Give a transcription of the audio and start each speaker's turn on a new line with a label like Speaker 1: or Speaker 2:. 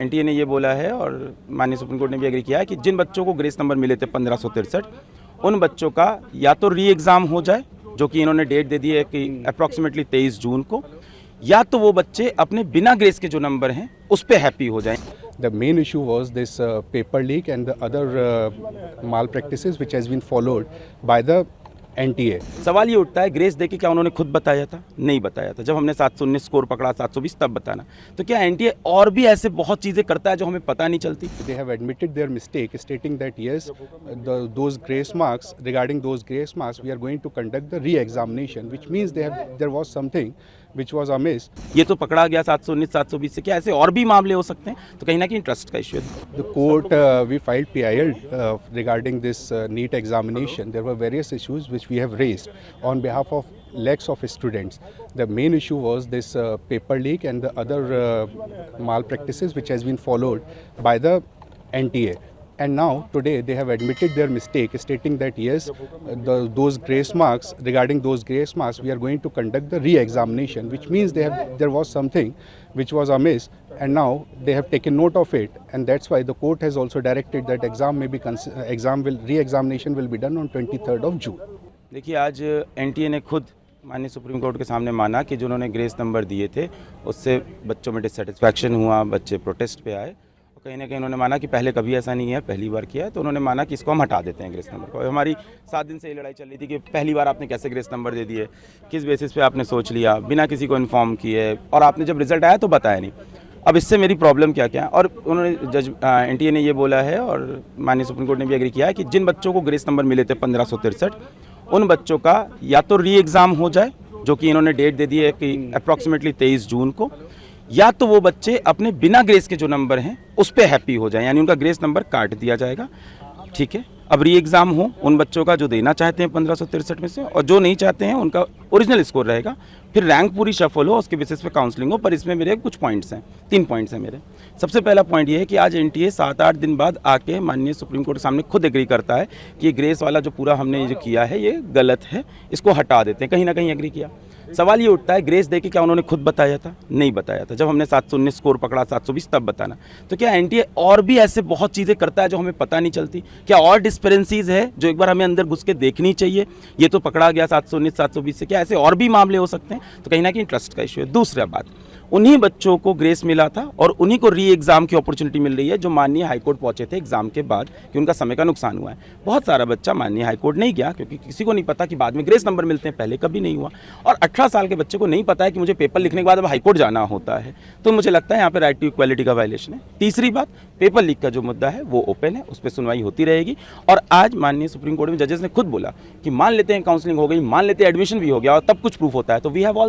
Speaker 1: NTA ने ये बोला है और माननीय सुप्रीम कोर्ट ने भी एग्री किया है कि जिन बच्चों को ग्रेस नंबर मिले थे 1563 उन बच्चों का या तो री एग्ज़ाम हो जाए, जो कि इन्होंने डेट दे दी है कि अप्रॉक्सीमेटली 23 जून को, या तो वो बच्चे अपने बिना ग्रेस के जो नंबर हैं उस पर हैप्पी हो जाएं।
Speaker 2: The main issue was this paper leak and the other malpractices which has been followed by the NTA.
Speaker 1: सवाल ये उठता है, ग्रेस दे के क्या उन्होंने खुद बताया था? नहीं बताया था। जब हमने 719 स्कोर पकड़ा, 720 तब बताना। तो क्या एनटीए और भी ऐसे बहुत चीज़ें करता है जो हमें पता नहीं चलती?
Speaker 2: They have admitted their mistake, stating that yes, those grace marks, regarding those grace marks, we are going to conduct the re-examination, which means there was something which was amiss.
Speaker 1: ये तो पकड़ा गया 719, 720 से, क्या ऐसे और भी मामले हो सकते हैं? तो कहीं ना कहीं ट्रस्ट का इश्यू है।
Speaker 2: The court, we filed PIL regarding this NEET examination. There were various issues which we have raised on behalf of lakhs of students. The main issue was this paper leak and the other malpractices which has been followed by the NTA. And now today they have admitted their mistake, stating that yes, those grace marks, regarding those grace marks, we are going to conduct the re-examination, which means there was something which was amiss, and now they have taken note of it, and that's why the court has also directed that re-examination will be done on 23rd of June.
Speaker 1: देखिए, आज NTA ने खुद माननीय supreme court के सामने माना कि जिन्होंने ग्रेस नंबर दिए थे उससे बच्चों में डिससेटिस्फैक्शन हुआ, बच्चे प्रोटेस्ट पे आए। कहीं ना कहीं उन्होंने माना कि पहले कभी ऐसा नहीं है, पहली बार किया है, तो उन्होंने माना कि इसको हम हटा देते हैं ग्रेस नंबर को। हमारी 7 दिन से ये लड़ाई चल रही थी कि पहली बार आपने कैसे ग्रेस नंबर दे दिए, किस बेसिस पे आपने सोच लिया, बिना किसी को इन्फॉर्म किए, और आपने जब रिजल्ट आया तो बताया नहीं। अब इससे मेरी प्रॉब्लम क्या क्या है, और उन्होंने एनटीए ने ये बोला है और माननीय सुप्रीम कोर्ट ने भी एग्री किया है कि जिन बच्चों को ग्रेस नंबर मिले थे 1563 उन बच्चों का या तो री एग्ज़ाम हो जाए, जो कि इन्होंने डेट दे दी है कि अप्रॉक्सीमेटली 23 जून को, या तो वो बच्चे अपने बिना ग्रेस के जो नंबर हैं उस पर हैप्पी हो जाएं, यानी उनका ग्रेस नंबर काट दिया जाएगा। ठीक है, अब री एग्ज़ाम हो उन बच्चों का जो देना चाहते हैं 1563 में से, और जो नहीं चाहते हैं उनका ओरिजिनल स्कोर रहेगा। फिर रैंक पूरी शफल हो, उसके बेसिस पे काउंसलिंग हो। पर इसमें मेरे कुछ पॉइंट्स हैं, 3 पॉइंट्स हैं मेरे। सबसे पहला पॉइंट ये है कि आज एनटीए 7-8 दिन बाद आके माननीय सुप्रीम कोर्ट के सामने खुद एग्री करता है कि ये ग्रेस वाला जो पूरा हमने जो किया है ये गलत है, इसको हटा देते हैं। कहीं ना कहीं एग्री किया। सवाल ये उठता है, ग्रेस दे के क्या उन्होंने खुद बताया था? नहीं बताया था। जब हमने 719 स्कोर पकड़ा, 720 तब बताना। तो क्या एनटीए और भी ऐसे बहुत चीज़ें करता है जो हमें पता नहीं चलती? क्या और डिस्पेरेंसीज है जो एक बार हमें अंदर घुस के देखनी चाहिए? ये तो पकड़ा गया 719, 720 से, क्या ऐसे और भी मामले हो सकते हैं? तो कहीं ना कहीं ट्रस्ट का इश्यू है। दूसरा बात, उन्हीं बच्चों को ग्रेस मिला था और उन्हीं को री एग्ज़ाम की अपॉर्चुनिटी मिल रही है जो माननीय हाईकोर्ट पहुंचे थे एग्जाम के बाद कि उनका समय का नुकसान हुआ है। बहुत सारा बच्चा माननीय हाईकोर्ट नहीं गया क्योंकि किसी को नहीं पता कि बाद में ग्रेस नंबर मिलते हैं, पहले कभी नहीं हुआ। और 18 साल के बच्चे को नहीं पता है कि मुझे पेपर लिखने के बाद अब हाईकोर्ट जाना होता है। तो मुझे लगता है यहाँ पर राइट टू इक्वालिटी का वायलेशन है। तीसरी बात, पेपर लीक का जो मुद्दा है वो ओपन है, उस पर सुनवाई होती रहेगी। और आज माननीय सुप्रीम कोर्ट में जजेस ने खुद बोला कि मान लेते हैं काउंसलिंग हो गई, मान लेते हैं एडमिशन भी हो गया और तब कुछ प्रूफ होता है, तो वी हैव ऑल द